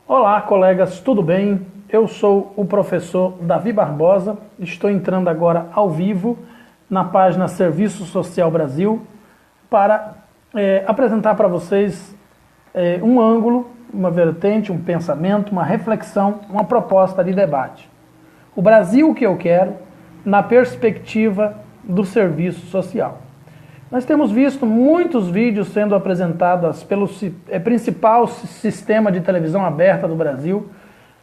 Olá, colegas, tudo bem? Eu sou o professor Davi Barbosa, estou entrando agora ao vivo na página Serviço Social Brasil para apresentar para vocês um ângulo, uma vertente, um pensamento, uma reflexão, uma proposta de debate. O Brasil que eu quero na perspectiva do serviço social. Nós temos visto muitos vídeos sendo apresentados pelo principal sistema de televisão aberta do Brasil,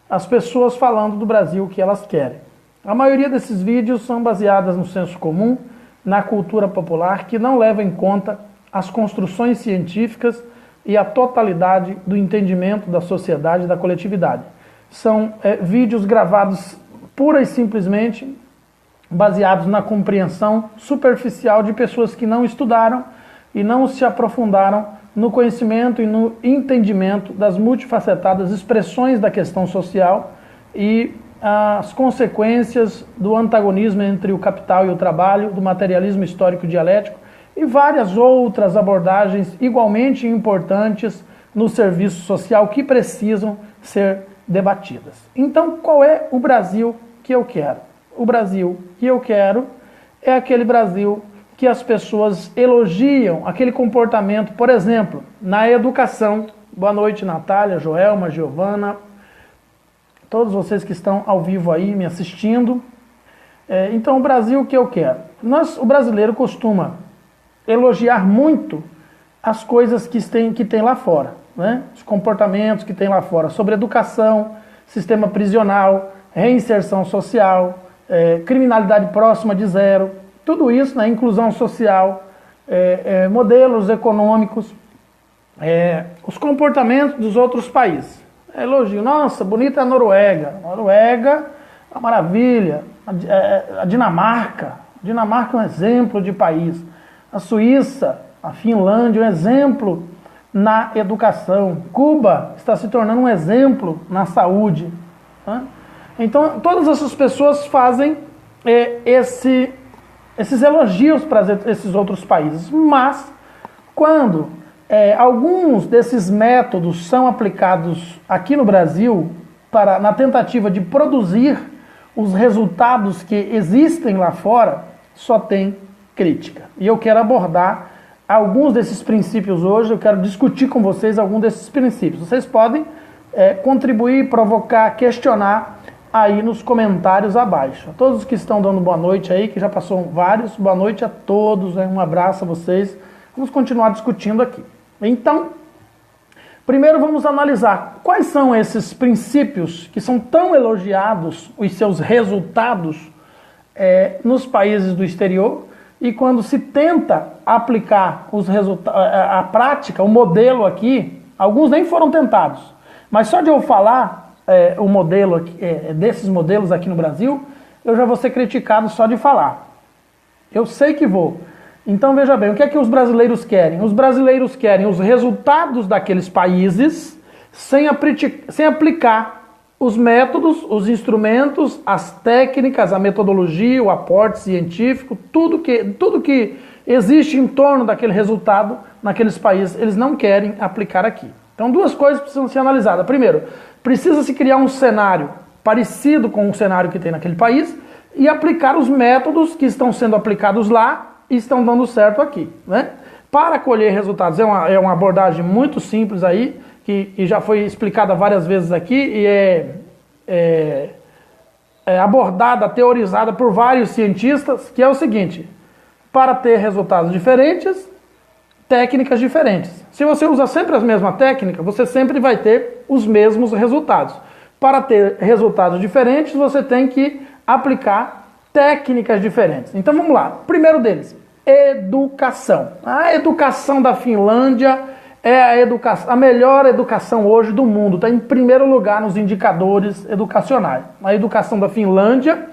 as pessoas falando do Brasil que elas querem. A maioria desses vídeos são baseadas no senso comum, na cultura popular, que não leva em conta as construções científicas e a totalidade do entendimento da sociedade e da coletividade. São vídeos gravados pura e simplesmente baseados na compreensão superficial de pessoas que não estudaram e não se aprofundaram no conhecimento e no entendimento das multifacetadas expressões da questão social e as consequências do antagonismo entre o capital e o trabalho, do materialismo histórico dialético e várias outras abordagens igualmente importantes no serviço social que precisam ser debatidas. Então, qual é o Brasil que eu quero? O Brasil que eu quero é aquele Brasil que as pessoas elogiam, aquele comportamento, por exemplo, na educação. Boa noite, Natália, Joelma, Giovana, todos vocês que estão ao vivo aí me assistindo. Então, o Brasil que eu quero. O brasileiro costuma elogiar muito as coisas que tem lá fora, né? Os comportamentos que tem lá fora, sobre educação, sistema prisional, reinserção social, criminalidade próxima de zero, tudo isso, né, inclusão social, modelos econômicos, os comportamentos dos outros países. Elogio, nossa, bonita a Noruega, é uma maravilha, a Dinamarca é um exemplo de país, a Suíça, a Finlândia, um exemplo na educação, Cuba está se tornando um exemplo na saúde, né? Então, todas essas pessoas fazem esses elogios para esses outros países. Mas, quando alguns desses métodos são aplicados aqui no Brasil, na tentativa de produzir os resultados que existem lá fora, só tem crítica. E eu quero abordar alguns desses princípios hoje, eu quero discutir com vocês alguns desses princípios. Vocês podem contribuir, provocar, questionar aí nos comentários abaixo. A todos que estão dando boa noite aí, que já passou vários, boa noite a todos, um abraço a vocês. Vamos continuar discutindo aqui. Então, primeiro vamos analisar quais são esses princípios que são tão elogiados, os seus resultados nos países do exterior, e quando se tenta aplicar a prática, o modelo aqui, alguns nem foram tentados, mas só de eu falar o modelo desses modelos aqui no Brasil, eu já vou ser criticado só de falar. Eu sei que vou. Então veja bem, o que é que os brasileiros querem? Os brasileiros querem os resultados daqueles países sem aplicar os métodos, os instrumentos, as técnicas, a metodologia, o aporte científico, tudo que existe em torno daquele resultado naqueles países, eles não querem aplicar aqui. Então duas coisas precisam ser analisadas. Primeiro, precisa-se criar um cenário parecido com o cenário que tem naquele país e aplicar os métodos que estão sendo aplicados lá e estão dando certo aqui, né? Para colher resultados, é uma abordagem muito simples aí, que já foi explicada várias vezes aqui e é abordada, teorizada por vários cientistas, que é o seguinte: para ter resultados diferentes, técnicas diferentes. Se você usa sempre as mesmas técnicas, você sempre vai ter os mesmos resultados. Para ter resultados diferentes, você tem que aplicar técnicas diferentes. Então vamos lá. Primeiro deles, educação. A educação da Finlândia é a melhor educação hoje do mundo. Está em primeiro lugar nos indicadores educacionais. A educação da Finlândia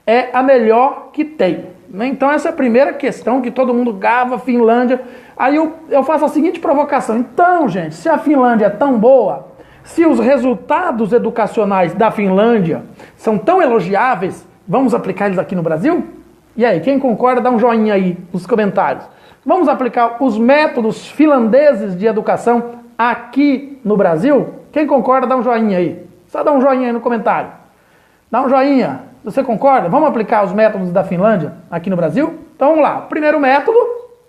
é a melhor que tem. Então essa é a primeira questão que todo mundo gava, Finlândia. Aí eu faço a seguinte provocação. Então, gente, se a Finlândia é tão boa, se os resultados educacionais da Finlândia são tão elogiáveis, vamos aplicar eles aqui no Brasil? E aí, quem concorda, dá um joinha aí nos comentários. Vamos aplicar os métodos finlandeses de educação aqui no Brasil? Quem concorda, dá um joinha aí. Só dá um joinha aí no comentário. Dá um joinha. Você concorda? Vamos aplicar os métodos da Finlândia aqui no Brasil? Então vamos lá. Primeiro método,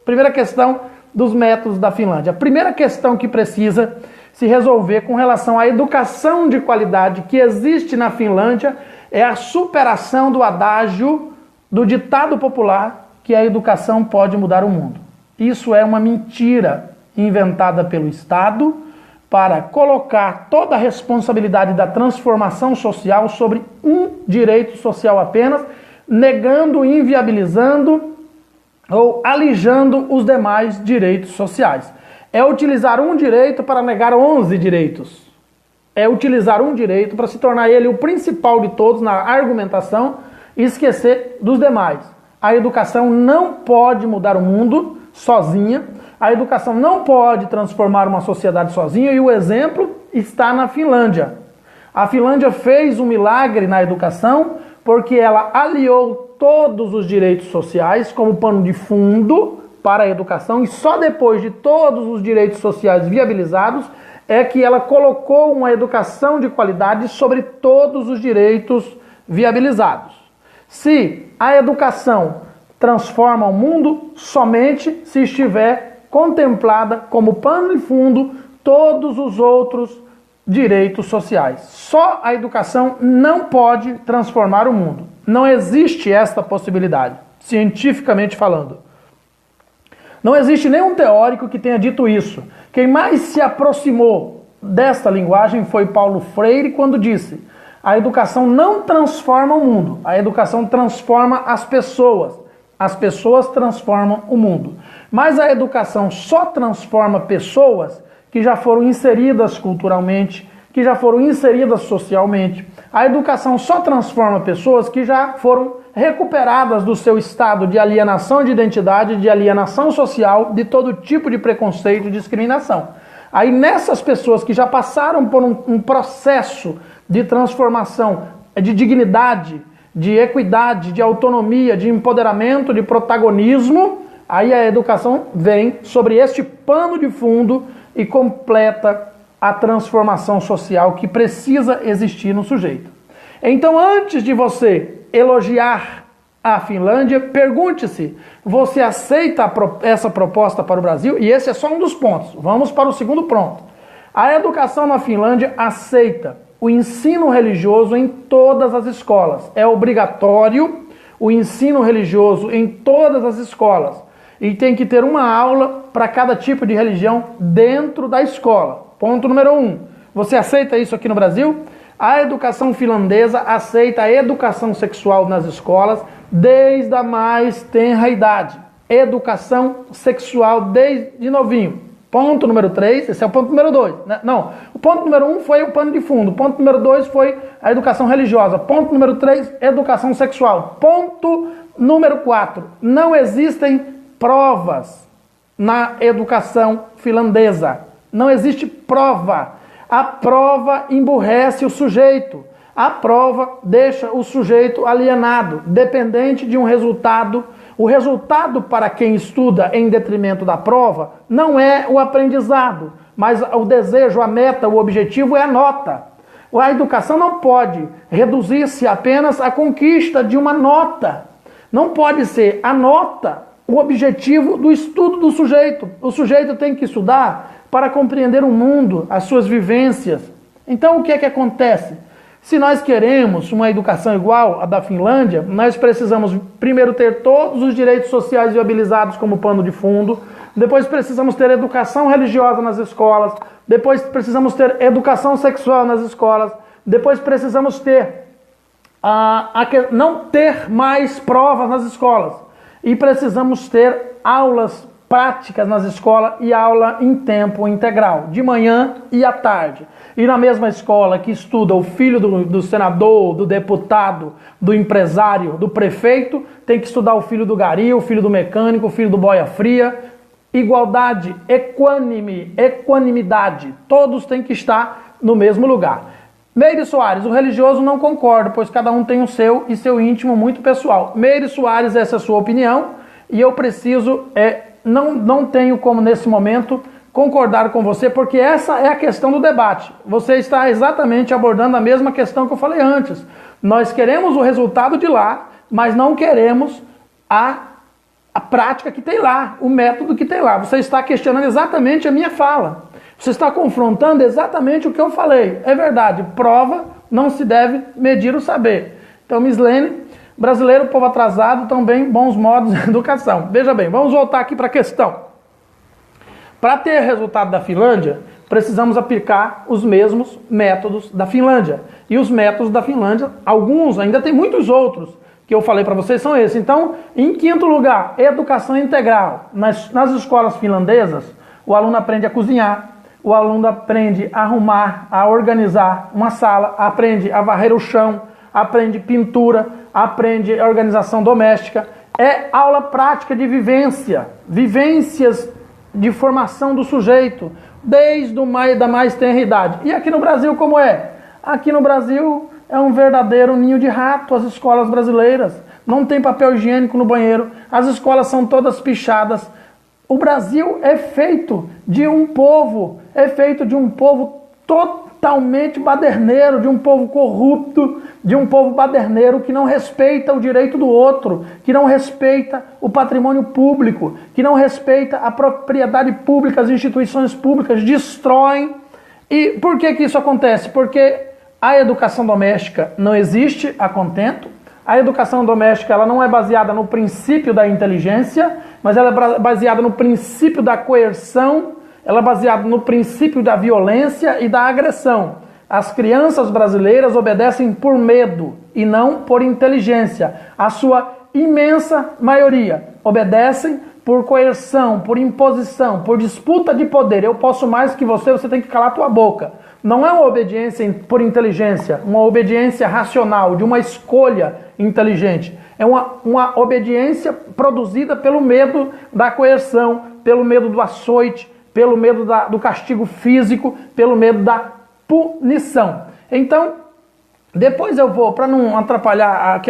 primeira questão dos métodos da Finlândia. A primeira questão que precisa se resolver com relação à educação de qualidade que existe na Finlândia é a superação do adágio do ditado popular que a educação pode mudar o mundo. Isso é uma mentira inventada pelo Estado para colocar toda a responsabilidade da transformação social sobre um direito social apenas, negando, inviabilizando ou alijando os demais direitos sociais. É utilizar um direito para negar 11 direitos. É utilizar um direito para se tornar ele o principal de todos na argumentação e esquecer dos demais. A educação não pode mudar o mundo sozinha. A educação não pode transformar uma sociedade sozinha e o exemplo está na Finlândia. A Finlândia fez um milagre na educação porque ela aliou todos os direitos sociais como pano de fundo para a educação e só depois de todos os direitos sociais viabilizados é que ela colocou uma educação de qualidade sobre todos os direitos viabilizados. Se a educação transforma o mundo, somente se estiver contemplada como pano de fundo todos os outros direitos sociais. Só a educação não pode transformar o mundo. Não existe esta possibilidade, cientificamente falando. Não existe nenhum teórico que tenha dito isso. Quem mais se aproximou desta linguagem foi Paulo Freire quando disse: a educação não transforma o mundo, a educação transforma as pessoas. As pessoas transformam o mundo. Mas a educação só transforma pessoas que já foram inseridas culturalmente, que já foram inseridas socialmente. A educação só transforma pessoas que já foram recuperadas do seu estado de alienação de identidade, de alienação social, de todo tipo de preconceito e discriminação. Aí nessas pessoas que já passaram por um processo de transformação, de dignidade, de equidade, de autonomia, de empoderamento, de protagonismo, aí a educação vem sobre este pano de fundo e completa a transformação social que precisa existir no sujeito. Então, antes de você elogiar a Finlândia, pergunte-se, você aceita essa proposta para o Brasil? E esse é só um dos pontos. Vamos para o segundo ponto. A educação na Finlândia aceita o ensino religioso em todas as escolas. É obrigatório o ensino religioso em todas as escolas. E tem que ter uma aula para cada tipo de religião dentro da escola. Ponto número 1. Você aceita isso aqui no Brasil? A educação finlandesa aceita a educação sexual nas escolas desde a mais tenra idade. Educação sexual desde novinho. Ponto número 3, esse é o ponto número 2. Né? Não, o ponto número 1 foi o pano de fundo. O ponto número 2 foi a educação religiosa. Ponto número 3, educação sexual. Ponto número 4, não existem provas na educação finlandesa. Não existe prova. A prova emburrece o sujeito. A prova deixa o sujeito alienado, dependente de um resultado. O resultado para quem estuda em detrimento da prova não é o aprendizado, mas o desejo, a meta, o objetivo é a nota. A educação não pode reduzir-se apenas à conquista de uma nota. Não pode ser a nota o objetivo do estudo do sujeito. O sujeito tem que estudar para compreender o mundo, as suas vivências. Então o que é que acontece? Se nós queremos uma educação igual à da Finlândia, nós precisamos primeiro ter todos os direitos sociais viabilizados como pano de fundo, depois precisamos ter educação religiosa nas escolas, depois precisamos ter educação sexual nas escolas, depois precisamos ter não ter mais provas nas escolas e precisamos ter aulas práticas nas escolas e aula em tempo integral, de manhã e à tarde. E na mesma escola que estuda o filho do senador, do deputado, do empresário, do prefeito, tem que estudar o filho do gari, o filho do mecânico, o filho do boia fria. Igualdade, equanimidade, todos têm que estar no mesmo lugar. Meire Soares, o religioso não concordo, pois cada um tem o seu e seu íntimo muito pessoal. Meire Soares, essa é a sua opinião e eu preciso, não tenho como nesse momento concordar com você, porque essa é a questão do debate. Você está exatamente abordando a mesma questão que eu falei antes. Nós queremos o resultado de lá, mas não queremos a prática que tem lá, o método que tem lá. Você está questionando exatamente a minha fala. Você está confrontando exatamente o que eu falei. É verdade, prova não se deve medir o saber. Então, Mislene, brasileiro, povo atrasado, também bons modos de educação. Veja bem, vamos voltar aqui para a questão. Para ter resultado da Finlândia, precisamos aplicar os mesmos métodos da Finlândia. E os métodos da Finlândia, alguns, ainda tem muitos outros, que eu falei para vocês, são esses. Então, em quinto lugar, educação integral. Nas escolas finlandesas, o aluno aprende a cozinhar, o aluno aprende a arrumar, a organizar uma sala, aprende a varrer o chão, aprende pintura, aprende a organização doméstica. É aula prática de vivência, vivências de formação do sujeito, desde da mais tenra idade. E aqui no Brasil como é? Aqui no Brasil é um verdadeiro ninho de rato as escolas brasileiras. Não tem papel higiênico no banheiro, as escolas são todas pichadas. O Brasil é feito de um povo totalmente baderneiro, de um povo corrupto, de um povo baderneiro que não respeita o direito do outro, que não respeita o patrimônio público, que não respeita a propriedade pública, as instituições públicas, destroem. E por que isso acontece? Porque a educação doméstica não existe a contento. A educação doméstica ela não é baseada no princípio da inteligência, mas ela é baseada no princípio da coerção, ela é baseada no princípio da violência e da agressão. As crianças brasileiras obedecem por medo e não por inteligência. A sua imensa maioria obedecem por coerção, por imposição, por disputa de poder. Eu posso mais que você tem que calar a tua boca. Não é uma obediência por inteligência, uma obediência racional, de uma escolha inteligente. É uma obediência produzida pelo medo da coerção, pelo medo do açoite, pelo medo do castigo físico, pelo medo da punição. Então, depois eu vou, para não atrapalhar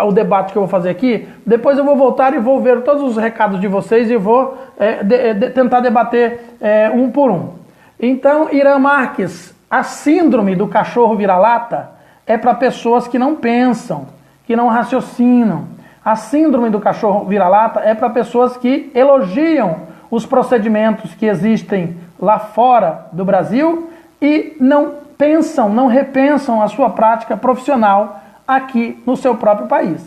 o debate que eu vou fazer aqui, depois eu vou voltar e vou ver todos os recados de vocês e vou tentar debater um por um. Então, Irã Marques, a síndrome do cachorro vira-lata é para pessoas que não pensam, que não raciocinam. A síndrome do cachorro vira-lata é para pessoas que elogiam os procedimentos que existem lá fora do Brasil e não pensam, não repensam a sua prática profissional aqui no seu próprio país.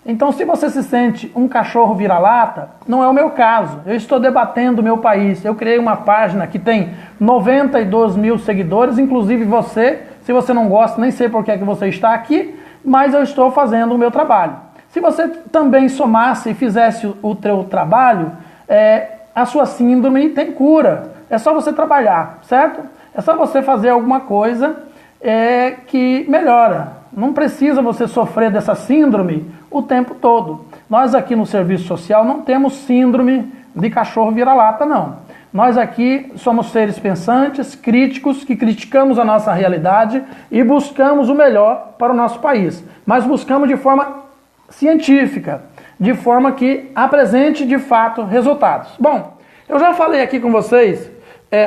Então, se você se sente um cachorro vira-lata, não é o meu caso. Eu estou debatendo o meu país. Eu criei uma página que tem 92 mil seguidores, inclusive você. Se você não gosta, nem sei por que você está aqui, mas eu estou fazendo o meu trabalho. Se você também somasse e fizesse o teu trabalho, a sua síndrome tem cura. É só você trabalhar, certo? É só você fazer alguma coisa que melhora. Não precisa você sofrer dessa síndrome o tempo todo. Nós aqui no serviço social não temos síndrome de cachorro vira-lata, não. Nós aqui somos seres pensantes, críticos, que criticamos a nossa realidade e buscamos o melhor para o nosso país. Mas buscamos de forma científica, de forma que apresente de fato resultados. Bom, eu já falei aqui com vocês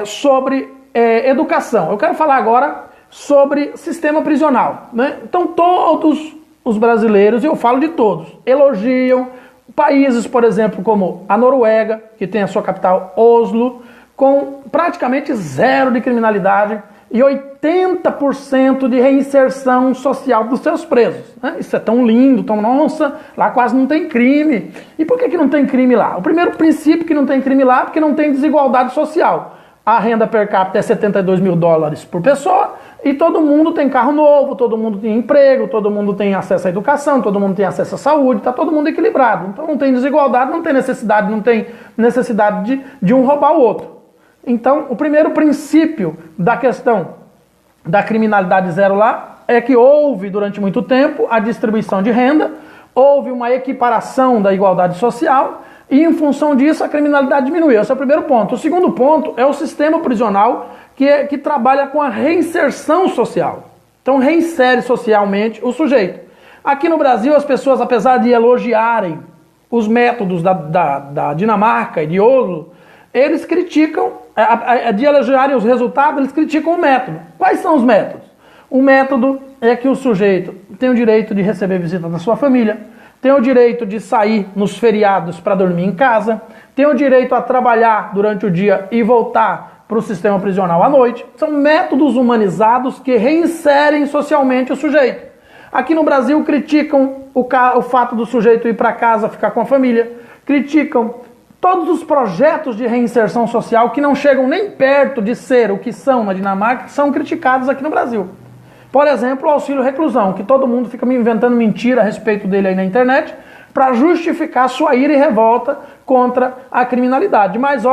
sobre educação. Eu quero falar agora sobre sistema prisional, né? Então todos os brasileiros, e eu falo de todos, elogiam países, por exemplo, como a Noruega, que tem a sua capital Oslo, com praticamente zero de criminalidade e 80% de reinserção social dos seus presos, né? Isso é tão lindo, tão nossa, lá quase não tem crime. E por que não tem crime lá? O primeiro princípio que não tem crime lá é porque não tem desigualdade social. A renda per capita é 72 mil dólares por pessoa e todo mundo tem carro novo, todo mundo tem emprego, todo mundo tem acesso à educação, todo mundo tem acesso à saúde, está todo mundo equilibrado. Então não tem desigualdade, não tem necessidade de um roubar o outro. Então o primeiro princípio da questão da criminalidade zero lá é que houve durante muito tempo a distribuição de renda, houve uma equiparação da igualdade social e em função disso a criminalidade diminuiu. Esse é o primeiro ponto. O segundo ponto é o sistema prisional que trabalha com a reinserção social. Então reinsere socialmente o sujeito. Aqui no Brasil as pessoas, apesar de elogiarem os métodos da Dinamarca e de Oslo, eles criticam de elogiarem os resultados, eles criticam o método. Quais são os métodos? O método é que o sujeito tem o direito de receber visita da sua família, tem o direito de sair nos feriados para dormir em casa, tem o direito a trabalhar durante o dia e voltar para o sistema prisional à noite. São métodos humanizados que reinserem socialmente o sujeito. Aqui no Brasil criticam o fato do sujeito ir para casa ficar com a família, criticam todos os projetos de reinserção social que não chegam nem perto de ser o que são na Dinamarca, que são criticados aqui no Brasil. Por exemplo, o auxílio reclusão, que todo mundo fica me inventando mentira a respeito dele aí na internet, para justificar sua ira e revolta contra a criminalidade. Mas,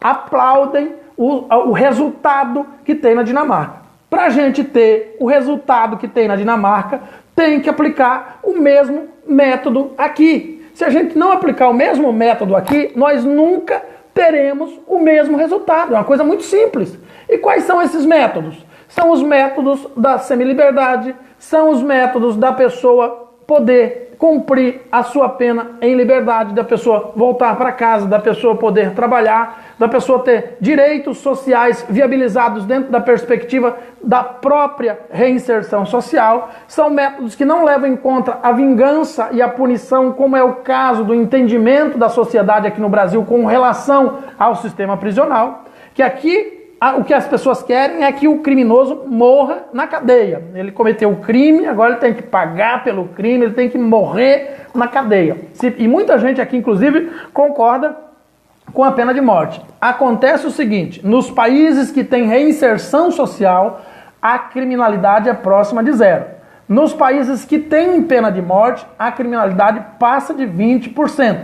aplaudem o resultado que tem na Dinamarca. Para a gente ter o resultado que tem na Dinamarca, tem que aplicar o mesmo método aqui. Se a gente não aplicar o mesmo método aqui, nós nunca teremos o mesmo resultado. É uma coisa muito simples. E quais são esses métodos? São os métodos da semiliberdade, são os métodos da pessoa poder cumprir a sua pena em liberdade, da pessoa voltar para casa, da pessoa poder trabalhar, da pessoa ter direitos sociais viabilizados dentro da perspectiva da própria reinserção social. São métodos que não levam em conta a vingança e a punição, como é o caso do entendimento da sociedade aqui no Brasil com relação ao sistema prisional, que aqui o que as pessoas querem é que o criminoso morra na cadeia. Ele cometeu o crime, agora ele tem que pagar pelo crime, ele tem que morrer na cadeia. E muita gente aqui, inclusive, concorda com a pena de morte. Acontece o seguinte, nos países que têm reinserção social, a criminalidade é próxima de zero. Nos países que têm pena de morte, a criminalidade passa de 20%.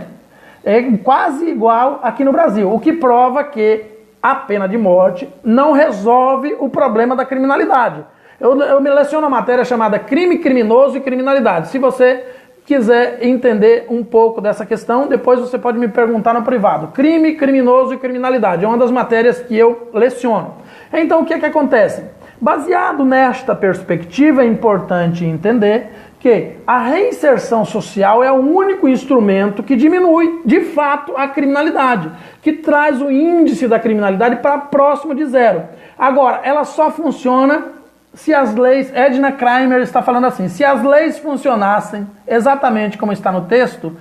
É quase igual aqui no Brasil, o que prova que a pena de morte não resolve o problema da criminalidade. Eu me leciono uma matéria chamada Crime Criminoso e Criminalidade. Se você quiser entender um pouco dessa questão, depois você pode me perguntar no privado. Crime, criminoso e criminalidade. É uma das matérias que eu leciono. Então, o que acontece? Baseado nesta perspectiva, é importante entender que a reinserção social é o único instrumento que diminui, de fato, a criminalidade, que traz o índice da criminalidade para próximo de zero. Agora, ela só funciona se as leis... Edna Kramer está falando assim, se as leis funcionassem exatamente como está no texto,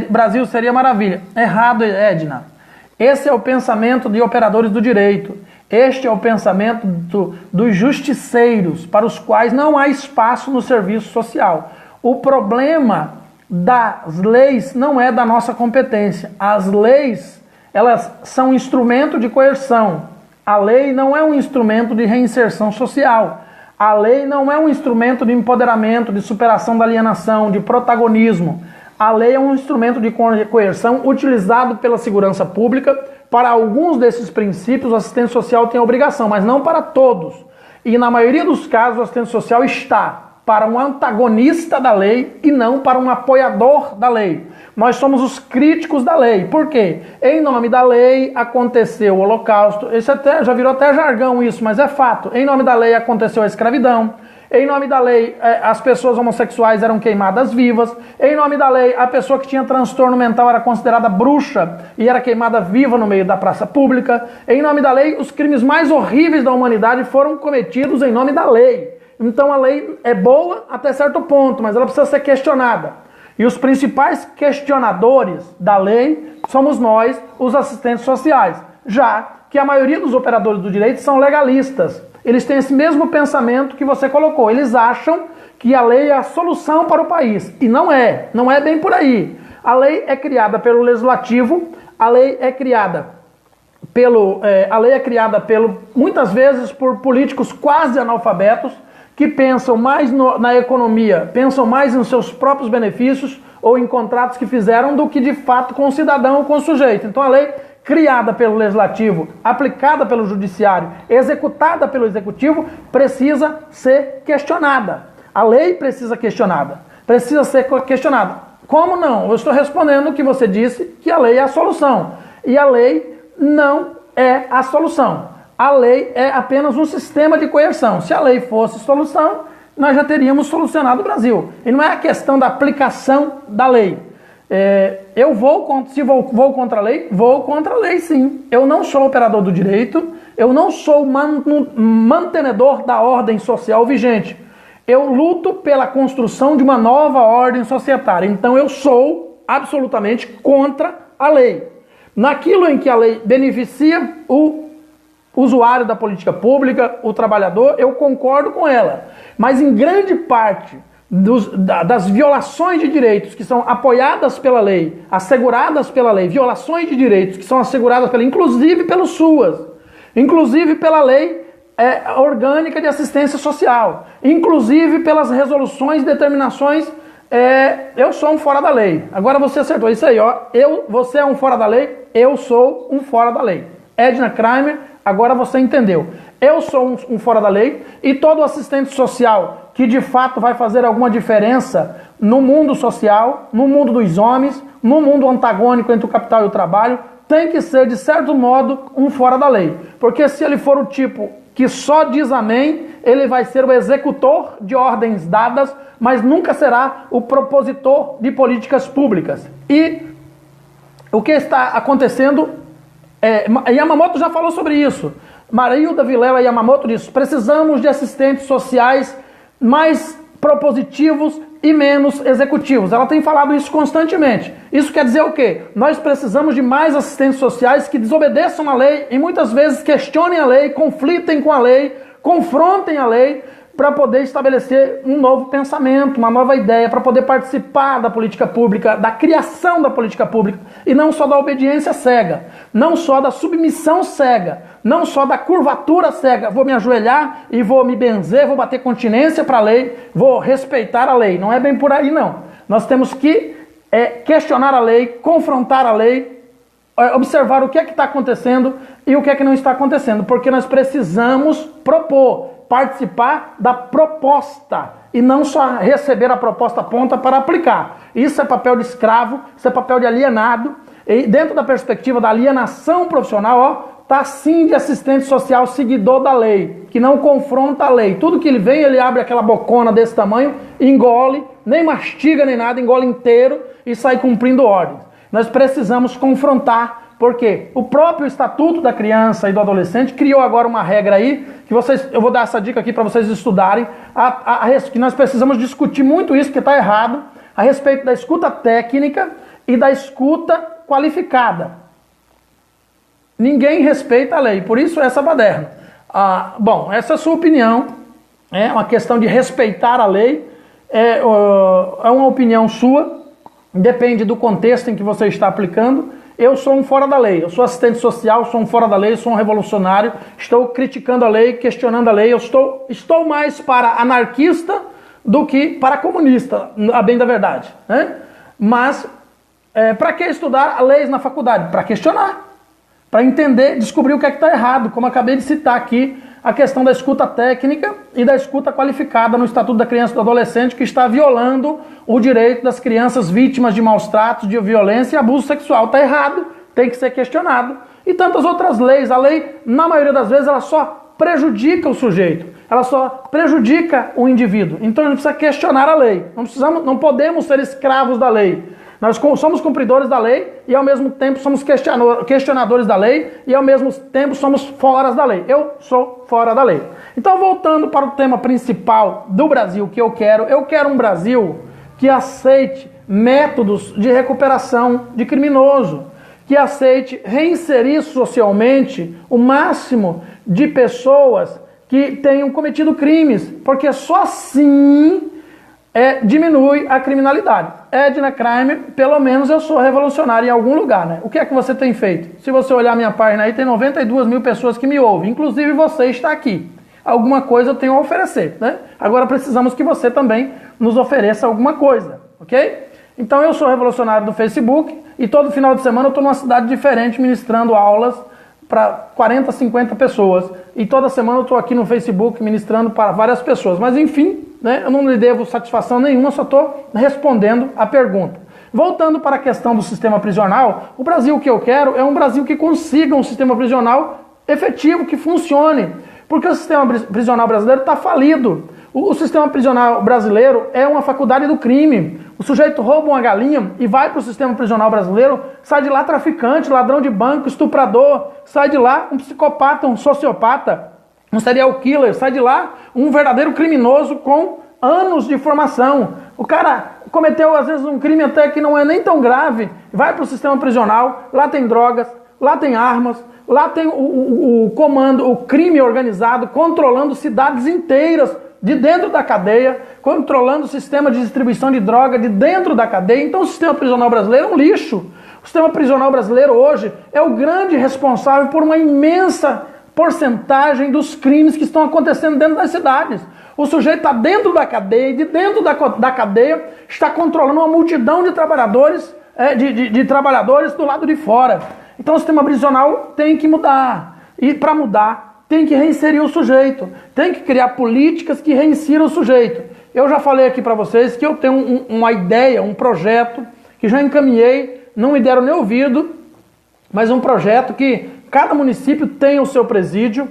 Brasil seria maravilha. Errado, Edna. Esse é o pensamento de operadores do direito. Este é o pensamento dos justiceiros, para os quais não há espaço no serviço social. O problema das leis não é da nossa competência. As leis, elas são um instrumento de coerção. A lei não é um instrumento de reinserção social. A lei não é um instrumento de empoderamento, de superação da alienação, de protagonismo. A lei é um instrumento de coerção utilizado pela segurança pública. Para alguns desses princípios, o assistente social tem a obrigação, mas não para todos. E na maioria dos casos, o assistente social está para um antagonista da lei e não para um apoiador da lei. Nós somos os críticos da lei. Por quê? Em nome da lei aconteceu o Holocausto. Isso até já virou até jargão isso, mas é fato. Em nome da lei aconteceu a escravidão. Em nome da lei, as pessoas homossexuais eram queimadas vivas. Em nome da lei, a pessoa que tinha transtorno mental era considerada bruxa e era queimada viva no meio da praça pública. Em nome da lei, os crimes mais horríveis da humanidade foram cometidos em nome da lei. Então a lei é boa até certo ponto, mas ela precisa ser questionada. E os principais questionadores da lei somos nós, os assistentes sociais. Já que a maioria dos operadores do direito são legalistas. Eles têm esse mesmo pensamento que você colocou. Eles acham que a lei é a solução para o país. E não é bem por aí. A lei é criada pelo legislativo, a lei é criada muitas vezes por políticos quase analfabetos, que pensam mais na economia, pensam mais nos seus próprios benefícios ou em contratos que fizeram do que de fato com o cidadão ou com o sujeito. Então a lei criada pelo legislativo, aplicada pelo judiciário, executada pelo executivo, precisa ser questionada. A lei precisa ser questionada. Como não? Eu estou respondendo que você disse que a lei é a solução. E a lei não é a solução. A lei é apenas um sistema de coerção. Se a lei fosse solução, nós já teríamos solucionado o Brasil. E não é a questão da aplicação da lei. Se vou contra a lei, vou contra a lei sim. Eu não sou operador do direito, eu não sou mantenedor da ordem social vigente. Eu luto pela construção de uma nova ordem societária. Então eu sou absolutamente contra a lei. Naquilo em que a lei beneficia o usuário da política pública, o trabalhador, eu concordo com ela. Mas em grande parte das violações de direitos que são apoiadas pela lei, asseguradas pela lei, violações de direitos que são asseguradas pela lei, inclusive pelos SUAS, inclusive pela lei orgânica de assistência social, inclusive pelas resoluções e determinações, eu sou um fora da lei. Agora você acertou isso aí, ó. Você é um fora da lei, eu sou um fora da lei. Edna Kramer, agora você entendeu. Eu sou um fora da lei e todo assistente social que de fato vai fazer alguma diferença no mundo social, no mundo dos homens, no mundo antagônico entre o capital e o trabalho, tem que ser, de certo modo, um fora da lei. Porque se ele for o tipo que só diz amém, ele vai ser o executor de ordens dadas, mas nunca será o propositor de políticas públicas. E o que está acontecendo, Yamamoto já falou sobre isso, Marilda Vilela Yamamoto disse, precisamos de assistentes sociais mais propositivos e menos executivos. Ela tem falado isso constantemente. Isso quer dizer o quê? Nós precisamos de mais assistentes sociais que desobedeçam a lei e muitas vezes questionem a lei, conflitem com a lei, confrontem a lei para poder estabelecer um novo pensamento, uma nova ideia, para poder participar da política pública, da criação da política pública, e não só da obediência cega, não só da submissão cega, não só da curvatura cega. Vou me ajoelhar e vou me benzer, vou bater continência para a lei, vou respeitar a lei. Não é bem por aí, não. Nós temos que questionar a lei, confrontar a lei, observar o que é que está acontecendo e o que é que não está acontecendo, porque nós precisamos propor, participar da proposta e não só receber a proposta pronta para aplicar. Isso é papel de escravo, isso é papel de alienado, e dentro da perspectiva da alienação profissional, tá sim de assistente social seguidor da lei, que não confronta a lei. Tudo que ele vem, ele abre aquela bocona desse tamanho, engole, nem mastiga nem nada, engole inteiro e sai cumprindo ordens. Nós precisamos confrontar, porque o próprio Estatuto da Criança e do Adolescente criou agora uma regra aí, que eu vou dar essa dica aqui para vocês estudarem, que nós precisamos discutir muito isso, porque está errado, a respeito da escuta técnica e da escuta qualificada. Ninguém respeita a lei, por isso essa baderna. Bom, essa é a sua opinião, é uma questão de respeitar a lei, é uma opinião sua, depende do contexto em que você está aplicando. Eu sou um fora da lei, eu sou assistente social, sou um fora da lei, sou um revolucionário, estou criticando a lei, questionando a lei, eu estou mais para anarquista do que para comunista, a bem da verdade, né? Mas, para que estudar leis na faculdade? Para questionar, para entender, descobrir o que é que está errado, como acabei de citar aqui, a questão da escuta técnica e da escuta qualificada no Estatuto da Criança e do Adolescente, que está violando o direito das crianças vítimas de maus tratos, de violência e abuso sexual. Está errado, tem que ser questionado. E tantas outras leis. A lei, na maioria das vezes, ela só prejudica o sujeito. Ela só prejudica o indivíduo. Então a gente precisa questionar a lei. Não podemos ser escravos da lei. Nós somos cumpridores da lei e ao mesmo tempo somos questionadores da lei e ao mesmo tempo somos fora da lei. Eu sou fora da lei. Então, voltando para o tema principal do Brasil que eu quero um Brasil que aceite métodos de recuperação de criminoso, que aceite reinserir socialmente o máximo de pessoas que tenham cometido crimes, porque só assim diminui a criminalidade. Edna Kramer, pelo menos eu sou revolucionário em algum lugar, né? O que é que você tem feito? Se você olhar minha página aí, tem 92 mil pessoas que me ouvem, inclusive você está aqui. Alguma coisa eu tenho a oferecer, né? Agora precisamos que você também nos ofereça alguma coisa, ok? Então eu sou revolucionário do Facebook e todo final de semana eu estou numa cidade diferente ministrando aulas para 40, 50 pessoas. E toda semana eu estou aqui no Facebook ministrando para várias pessoas. Mas enfim, né, eu não lhe devo satisfação nenhuma, só estou respondendo a pergunta. Voltando para a questão do sistema prisional, o Brasil que eu quero é um Brasil que consiga um sistema prisional efetivo, que funcione. Porque o sistema prisional brasileiro está falido. O sistema prisional brasileiro é uma faculdade do crime. O sujeito rouba uma galinha e vai para o sistema prisional brasileiro, sai de lá traficante, ladrão de banco, estuprador, sai de lá um psicopata, um sociopata, um serial killer, sai de lá um verdadeiro criminoso com anos de formação. O cara cometeu às vezes um crime até que não é nem tão grave, vai para o sistema prisional, lá tem drogas, lá tem armas, lá tem o comando, o crime organizado, controlando cidades inteiras de dentro da cadeia, controlando o sistema de distribuição de droga de dentro da cadeia. Então o sistema prisional brasileiro é um lixo. O sistema prisional brasileiro hoje é o grande responsável por uma imensa porcentagem dos crimes que estão acontecendo dentro das cidades. O sujeito está dentro da cadeia e de dentro da cadeia está controlando uma multidão de trabalhadores, de trabalhadores do lado de fora. Então o sistema prisional tem que mudar. E para mudar, tem que reinserir o sujeito. Tem que criar políticas que reinsiram o sujeito. Eu já falei aqui para vocês que eu tenho uma ideia, um projeto, que já encaminhei, não me deram nem ouvido, mas um projeto que cada município tem o seu presídio,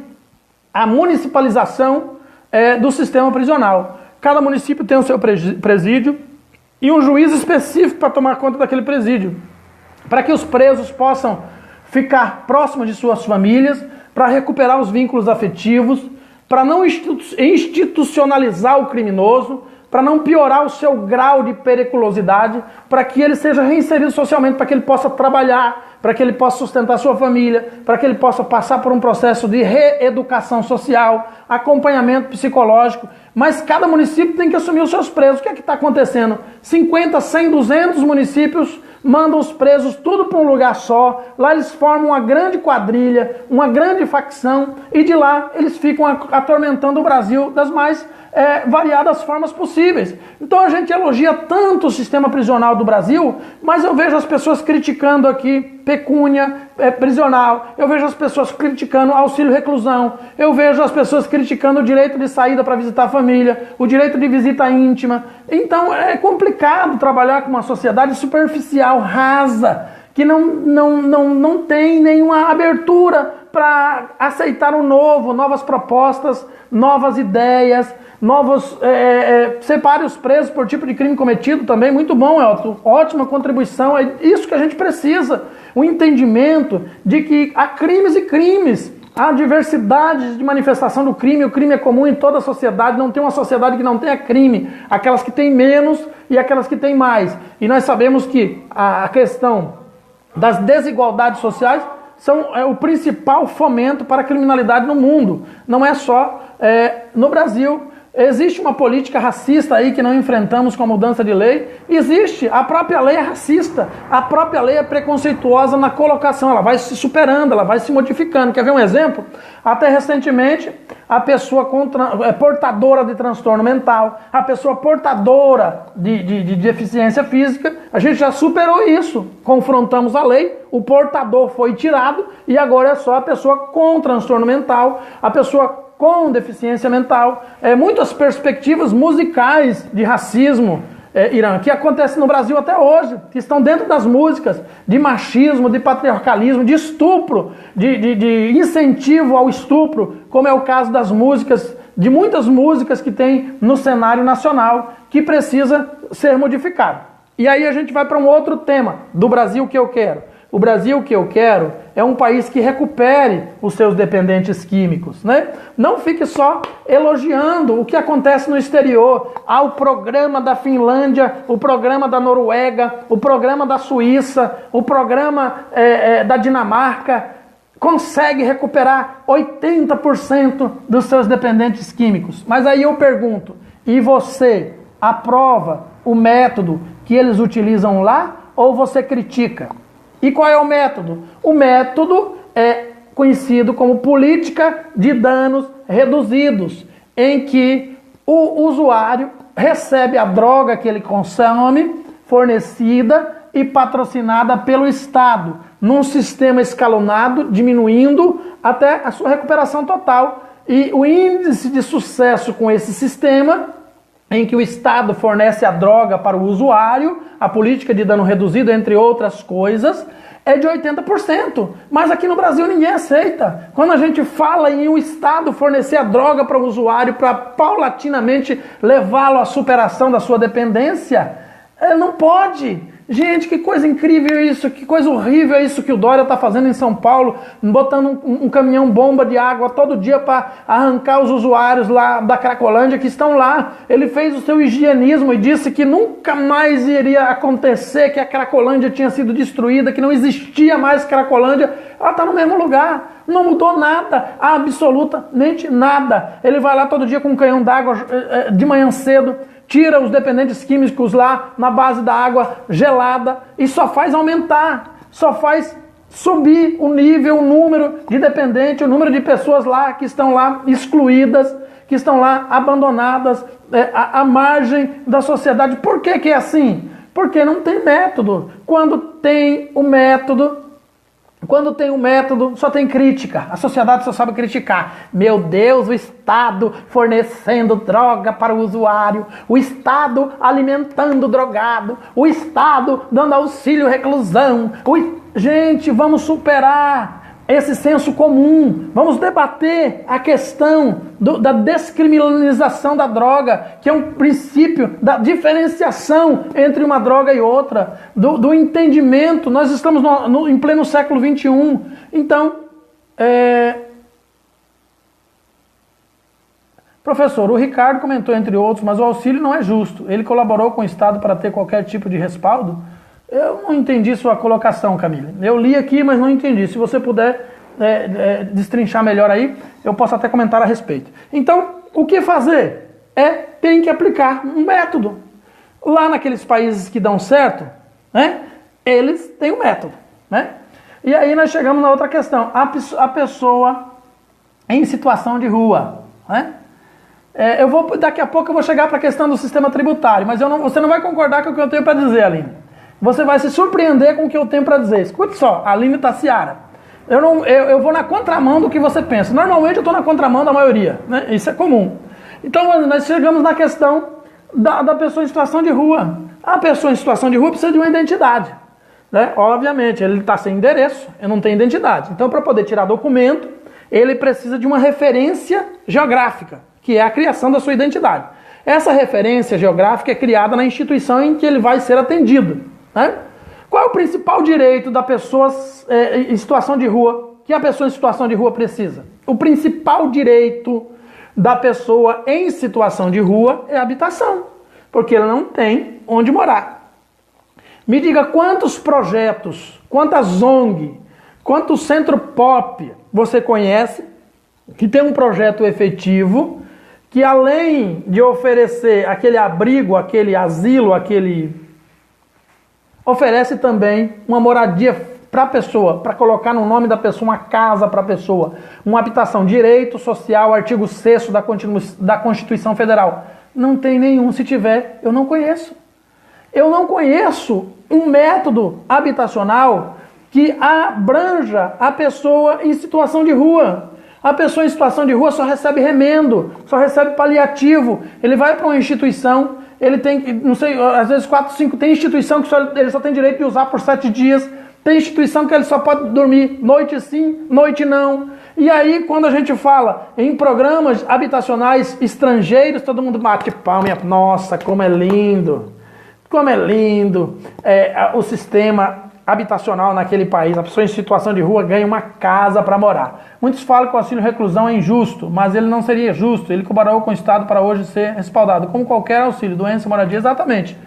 a municipalização do sistema prisional. Cada município tem o seu presídio e um juiz específico para tomar conta daquele presídio, para que os presos possam ficar próximos de suas famílias, para recuperar os vínculos afetivos, para não institucionalizar o criminoso, para não piorar o seu grau de periculosidade, para que ele seja reinserido socialmente, para que ele possa trabalhar, para que ele possa sustentar sua família, para que ele possa passar por um processo de reeducação social, acompanhamento psicológico. Mas cada município tem que assumir os seus presos. O que é que está acontecendo? 50, 100, 200 municípios mandam os presos tudo para um lugar só. Lá eles formam uma grande quadrilha, uma grande facção, e de lá eles ficam atormentando o Brasil das mais variadas formas possíveis. Então a gente elogia tanto o sistema prisional do Brasil, mas eu vejo as pessoas criticando aqui pecúnia prisional, eu vejo as pessoas criticando auxílio reclusão, eu vejo as pessoas criticando o direito de saída para visitar a família, o direito de visita íntima. Então é complicado trabalhar com uma sociedade superficial, rasa, que não tem nenhuma abertura para aceitar o novo, novas propostas, novas ideias, separe os presos por tipo de crime cometido também. Muito bom, Elton, ótima contribuição, é isso que a gente precisa, o entendimento de que há crimes e crimes, há diversidade de manifestação do crime, o crime é comum em toda a sociedade, não tem uma sociedade que não tenha crime, aquelas que têm menos e aquelas que têm mais, e nós sabemos que a questão das desigualdades sociais são o principal fomento para a criminalidade no mundo, não é só no Brasil. Existe uma política racista aí que não enfrentamos com a mudança de lei. Existe, a própria lei é racista, a própria lei é preconceituosa na colocação, ela vai se superando, ela vai se modificando. Quer ver um exemplo? Até recentemente, a pessoa portadora de transtorno mental, a pessoa portadora de deficiência física, a gente já superou isso, confrontamos a lei, o portador foi tirado e agora é só a pessoa com transtorno mental, a pessoa com deficiência mental, muitas perspectivas musicais de racismo, Irã, que acontecem no Brasil até hoje, que estão dentro das músicas, de machismo, de patriarcalismo, de estupro, de incentivo ao estupro, como é o caso das músicas, de muitas músicas que tem no cenário nacional, que precisa ser modificado. E aí a gente vai para um outro tema, do Brasil que eu quero. O Brasil que eu quero é um país que recupere os seus dependentes químicos, né? Não fique só elogiando o que acontece no exterior. Há o programa da Finlândia, o programa da Noruega, o programa da Suíça, o programa da Dinamarca. Consegue recuperar 80% dos seus dependentes químicos. Mas aí eu pergunto, e você aprova o método que eles utilizam lá ou você critica? E qual é o método? O método é conhecido como política de danos reduzidos, em que o usuário recebe a droga que ele consome, fornecida e patrocinada pelo Estado, num sistema escalonado, diminuindo até a sua recuperação total. E o índice de sucesso com esse sistema, em que o Estado fornece a droga para o usuário, a política de dano reduzido, entre outras coisas, é de 80%, mas aqui no Brasil ninguém aceita. Quando a gente fala em o Estado fornecer a droga para o usuário para paulatinamente levá-lo à superação da sua dependência, não pode. Gente, que coisa incrível isso, que coisa horrível isso que o Dória está fazendo em São Paulo, botando um caminhão-bomba de água todo dia para arrancar os usuários lá da Cracolândia que estão lá. Ele fez o seu higienismo e disse que nunca mais iria acontecer, que a Cracolândia tinha sido destruída, que não existia mais Cracolândia. Ela está no mesmo lugar, não mudou nada, absolutamente nada. Ele vai lá todo dia com um canhão d'água de manhã cedo, tira os dependentes químicos lá na base da água gelada e só faz aumentar, só faz subir o nível, o número de dependentes, o número de pessoas lá que estão lá excluídas, que estão lá abandonadas à margem da sociedade. Por que que é assim? Porque não tem método. Quando tem o método, só tem crítica. A sociedade só sabe criticar. Meu Deus, o Estado fornecendo droga para o usuário, o Estado alimentando o drogado, o Estado dando auxílio reclusão. Gente, vamos superar esse senso comum. Vamos debater a questão da descriminalização da droga, que é um princípio da diferenciação entre uma droga e outra, do entendimento. Nós estamos em pleno século XXI. Então, professor, o Ricardo comentou, entre outros, mas o auxílio não é justo. Ele colaborou com o Estado para ter qualquer tipo de respaldo? Eu não entendi sua colocação, Camila. Eu li aqui, mas não entendi. Se você puder destrinchar melhor aí, eu posso até comentar a respeito. Então, o que fazer? Tem que aplicar um método. Lá naqueles países que dão certo, né, eles têm um método. Né? E aí nós chegamos na outra questão. A pessoa em situação de rua. Né? Daqui a pouco eu vou chegar para a questão do sistema tributário, mas você não vai concordar com o que eu tenho para dizer, Aline. Você vai se surpreender com o que eu tenho para dizer. Escute só, Aline Tassiara. Eu vou na contramão do que você pensa. Normalmente eu estou na contramão da maioria. Né? Isso é comum. Então nós chegamos na questão da pessoa em situação de rua. A pessoa em situação de rua precisa de uma identidade. Né? Obviamente, ele está sem endereço, ele não tem identidade. Então, para poder tirar documento, ele precisa de uma referência geográfica, que é a criação da sua identidade. Essa referência geográfica é criada na instituição em que ele vai ser atendido. Né? Qual é o principal direito da pessoa em situação de rua, que a pessoa em situação de rua precisa? O principal direito da pessoa em situação de rua é a habitação, porque ela não tem onde morar. Me diga quantos projetos, quantas ONG, quantos centro pop você conhece que tem um projeto efetivo que, além de oferecer aquele abrigo, aquele asilo, oferece também uma moradia para a pessoa, para colocar no nome da pessoa uma casa para a pessoa, uma habitação, direito social, artigo 6º da Constituição Federal. Não tem nenhum. Se tiver, eu não conheço. Eu não conheço um método habitacional que abranja a pessoa em situação de rua. A pessoa em situação de rua só recebe remendo, só recebe paliativo. Ele vai para uma instituição, ele tem, não sei, às vezes 4, 5, tem instituição que ele só tem direito de usar por 7 dias, tem instituição que ele só pode dormir noite sim, noite não. E aí, quando a gente fala em programas habitacionais estrangeiros, todo mundo bate palma, nossa, como é lindo o sistema habitacional naquele país. A pessoa em situação de rua ganha uma casa para morar. Muitos falam que o auxílio reclusão é injusto, mas ele não seria justo. Ele colaborou com o Estado para hoje ser respaldado, como qualquer auxílio, doença, moradia, exatamente.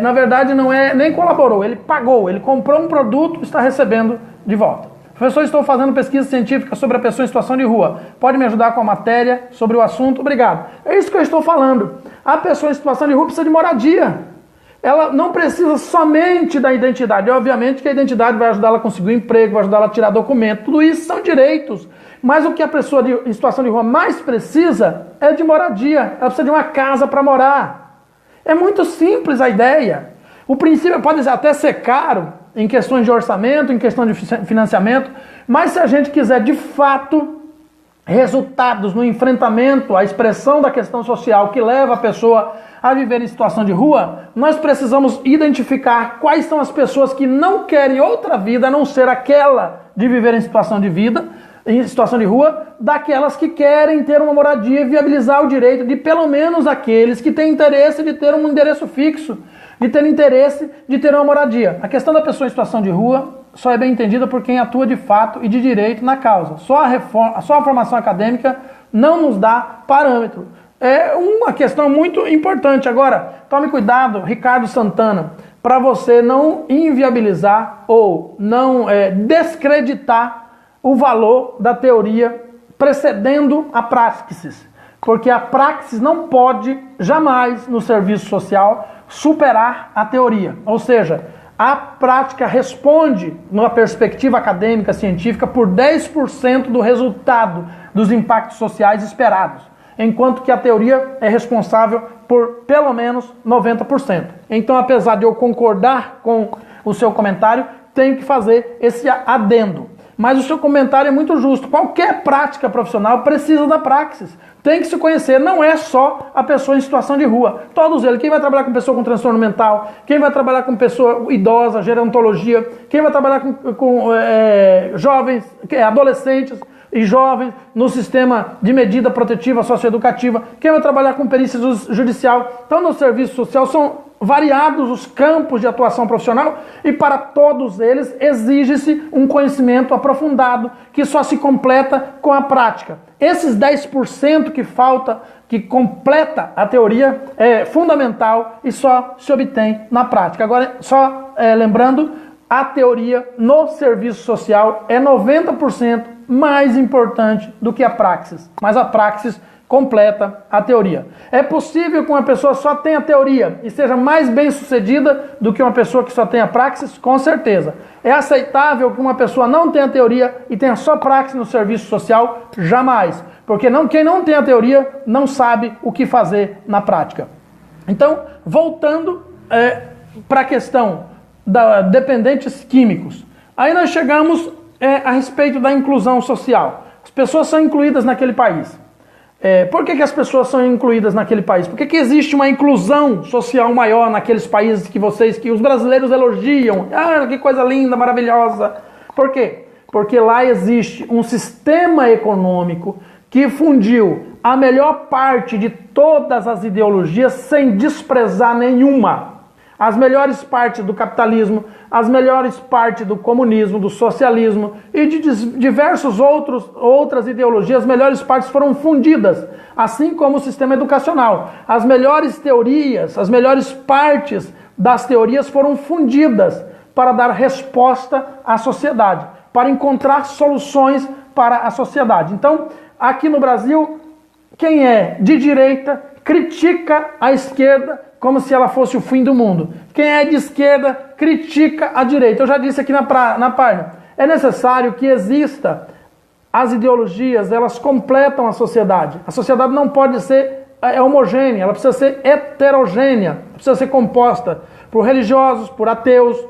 Na verdade, não é nem colaborou, ele pagou, ele comprou um produto e está recebendo de volta. Professor, estou fazendo pesquisa científica sobre a pessoa em situação de rua. Pode me ajudar com a matéria sobre o assunto? Obrigado. É isso que eu estou falando. A pessoa em situação de rua precisa de moradia. Ela não precisa somente da identidade. Obviamente que a identidade vai ajudar ela a conseguir um emprego, vai ajudar ela a tirar documento. Tudo isso são direitos. Mas o que a pessoa em situação de rua mais precisa é de moradia. Ela precisa de uma casa para morar. É muito simples a ideia. O princípio pode até ser caro em questões de orçamento, em questão de financiamento, mas se a gente quiser de fato resultados no enfrentamento, a expressão da questão social que leva a pessoa a viver em situação de rua, nós precisamos identificar quais são as pessoas que não querem outra vida a não ser aquela de viver em situação de vida, em situação de rua, daquelas que querem ter uma moradia e viabilizar o direito de pelo menos aqueles que têm interesse de ter um endereço fixo, de ter interesse de ter uma moradia. A questão da pessoa em situação de rua só é bem entendida por quem atua de fato e de direito na causa. Só a formação acadêmica não nos dá parâmetro. É uma questão muito importante. Agora, tome cuidado, Ricardo Santana, para você não inviabilizar ou não descreditar o valor da teoria precedendo a praxis. Porque a praxis não pode jamais, no serviço social, superar a teoria. Ou seja, a prática responde, numa perspectiva acadêmica, científica, por 10% do resultado dos impactos sociais esperados, enquanto que a teoria é responsável por pelo menos 90%. Então, apesar de eu concordar com o seu comentário, tenho que fazer esse adendo. Mas o seu comentário é muito justo. Qualquer prática profissional precisa da praxis. Tem que se conhecer. Não é só a pessoa em situação de rua. Todos eles. Quem vai trabalhar com pessoa com transtorno mental, quem vai trabalhar com pessoa idosa, gerontologia, quem vai trabalhar com jovens, adolescentes e jovens no sistema de medida protetiva socioeducativa, quem vai trabalhar com perícia judicial. Então, no serviço social são variados os campos de atuação profissional e para todos eles exige-se um conhecimento aprofundado que só se completa com a prática. Esses 10% que falta, que completa a teoria, é fundamental e só se obtém na prática. Agora, só lembrando, a teoria no serviço social é 90% mais importante do que a praxis, mas a praxis completa a teoria. É possível que uma pessoa só tenha teoria e seja mais bem sucedida do que uma pessoa que só tenha praxis? Com certeza. É aceitável que uma pessoa não tenha teoria e tenha só praxis no serviço social? Jamais. Porque quem não tem a teoria não sabe o que fazer na prática. Então, voltando para a questão da dependentes químicos. Aí nós chegamos a respeito da inclusão social. As pessoas são incluídas naquele país. Por que as pessoas são incluídas naquele país? Por que existe uma inclusão social maior naqueles países que os brasileiros elogiam? Ah, que coisa linda, maravilhosa. Por quê? Porque lá existe um sistema econômico que fundiu a melhor parte de todas as ideologias sem desprezar nenhuma. As melhores partes do capitalismo, as melhores partes do comunismo, do socialismo e de diversas outras ideologias, as melhores partes foram fundidas, assim como o sistema educacional. As melhores teorias, as melhores partes das teorias foram fundidas para dar resposta à sociedade, para encontrar soluções para a sociedade. Então, aqui no Brasil, quem é de direita critica a esquerda como se ela fosse o fim do mundo. Quem é de esquerda critica a direita. Eu já disse aqui na página. É necessário que exista as ideologias, elas completam a sociedade. A sociedade não pode ser homogênea, ela precisa ser heterogênea, precisa ser composta por religiosos, por ateus,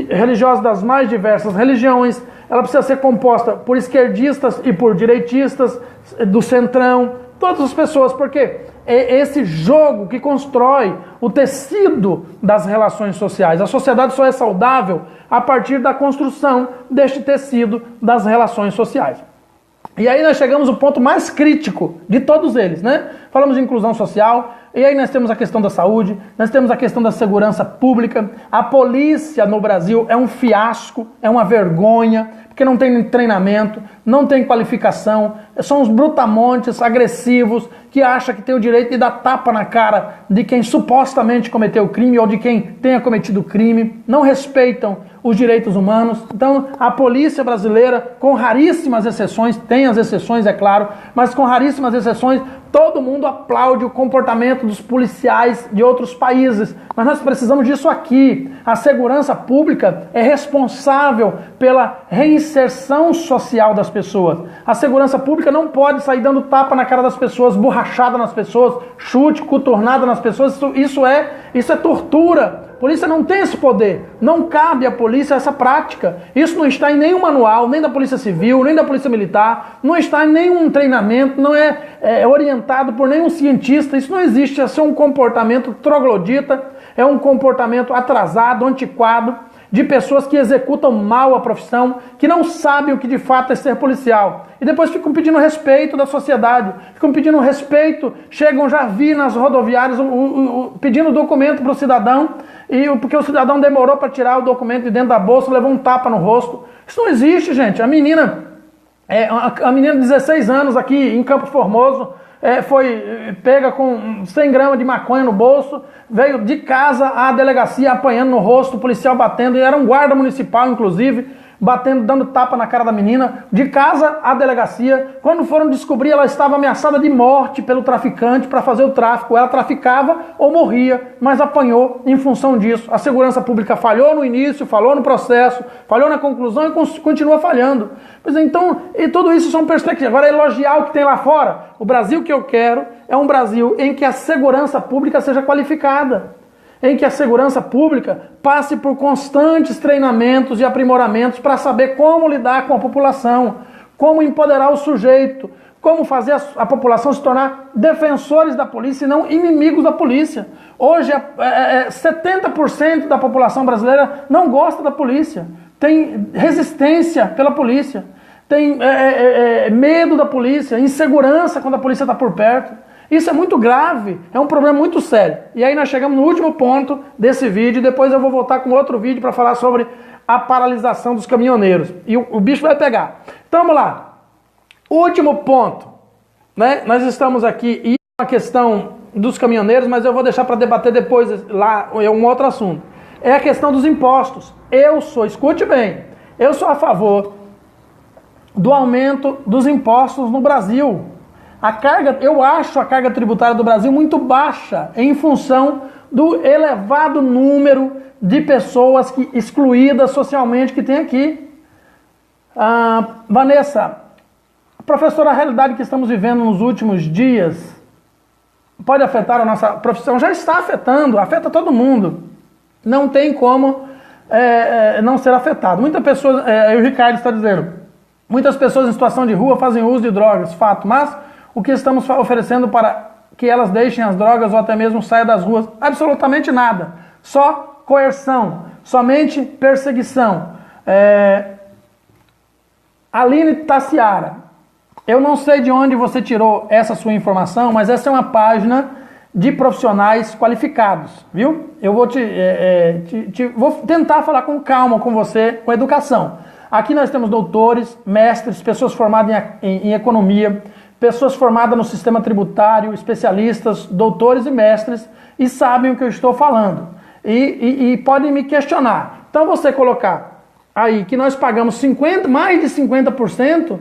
religiosos das mais diversas religiões. Ela precisa ser composta por esquerdistas e por direitistas, do centrão, todas as pessoas, porque é esse jogo que constrói o tecido das relações sociais. A sociedade só é saudável a partir da construção deste tecido das relações sociais. E aí nós chegamos ao ponto mais crítico de todos eles, né? Falamos de inclusão social, e aí nós temos a questão da saúde, nós temos a questão da segurança pública. A polícia no Brasil é um fiasco, é uma vergonha, porque não tem treinamento, não tem qualificação, são os brutamontes agressivos que acham que tem o direito de dar tapa na cara de quem supostamente cometeu o crime ou de quem tenha cometido o crime, não respeitam os direitos humanos. Então, a polícia brasileira, com raríssimas exceções, tem as exceções, é claro, mas com raríssimas exceções, todo mundo aplaude o comportamento dos policiais de outros países. Mas nós precisamos disso aqui. A segurança pública é responsável pela reinserção social das pessoas. A segurança pública não pode sair dando tapa na cara das pessoas, borrachada nas pessoas, chute, cotornada nas pessoas. Isso é tortura polícia não tem esse poder. Não cabe à polícia essa prática. Isso não está em nenhum manual, nem da Polícia Civil, nem da Polícia Militar, não está em nenhum treinamento, não é orientado por nenhum cientista. Isso não existe. Isso é um comportamento troglodita, é um comportamento atrasado, antiquado, de pessoas que executam mal a profissão, que não sabem o que de fato é ser policial. E depois ficam pedindo respeito da sociedade, ficam pedindo respeito, chegam, já vi nas rodoviárias, pedindo documento para o cidadão, porque o cidadão demorou para tirar o documento de dentro da bolsa, levou um tapa no rosto. Isso não existe, gente. A menina de 16 anos aqui em Campo Formoso, foi pega com 100 gramas de maconha no bolso, veio de casa à delegacia apanhando no rosto, o policial batendo, e era um guarda municipal, inclusive, batendo, dando tapa na cara da menina, de casa à delegacia. Quando foram descobrir, ela estava ameaçada de morte pelo traficante para fazer o tráfico. Ela traficava ou morria, mas apanhou em função disso. A segurança pública falhou no início, falhou no processo, falhou na conclusão e continua falhando. Pois então, e tudo isso são perspectivas. Agora, elogiar o que tem lá fora. O Brasil que eu quero é um Brasil em que a segurança pública seja qualificada, em que a segurança pública passe por constantes treinamentos e aprimoramentos para saber como lidar com a população, como empoderar o sujeito, como fazer a população se tornar defensores da polícia e não inimigos da polícia. Hoje, 70% da população brasileira não gosta da polícia, tem resistência pela polícia, tem medo da polícia, insegurança quando a polícia está por perto. Isso é muito grave, é um problema muito sério. E aí nós chegamos no último ponto desse vídeo, depois eu vou voltar com outro vídeo para falar sobre a paralisação dos caminhoneiros. E o bicho vai pegar. Então vamos lá. Último ponto, né? Nós estamos aqui e a questão dos caminhoneiros, mas eu vou deixar para debater depois lá, é um outro assunto. É a questão dos impostos. Escute bem, eu sou a favor do aumento dos impostos no Brasil. Eu acho a carga tributária do Brasil muito baixa em função do elevado número de pessoas excluídas socialmente que tem aqui. Vanessa, professora, a realidade que estamos vivendo nos últimos dias pode afetar a nossa profissão? Já está afetando, afeta todo mundo. Não tem como não ser afetado. Muitas pessoas, o Ricardo está dizendo, muitas pessoas em situação de rua fazem uso de drogas, fato, mas o que estamos oferecendo para que elas deixem as drogas ou até mesmo saiam das ruas? Absolutamente nada. Só coerção, somente perseguição. Aline Tassiara, eu não sei de onde você tirou essa sua informação, mas essa é uma página de profissionais qualificados, viu? Eu vou vou tentar falar com calma com você, com educação. Aqui nós temos doutores, mestres, pessoas formadas em economia, pessoas formadas no sistema tributário, especialistas, doutores e mestres, e sabem o que eu estou falando. E podem me questionar. Então você colocar aí que nós pagamos mais de 50%,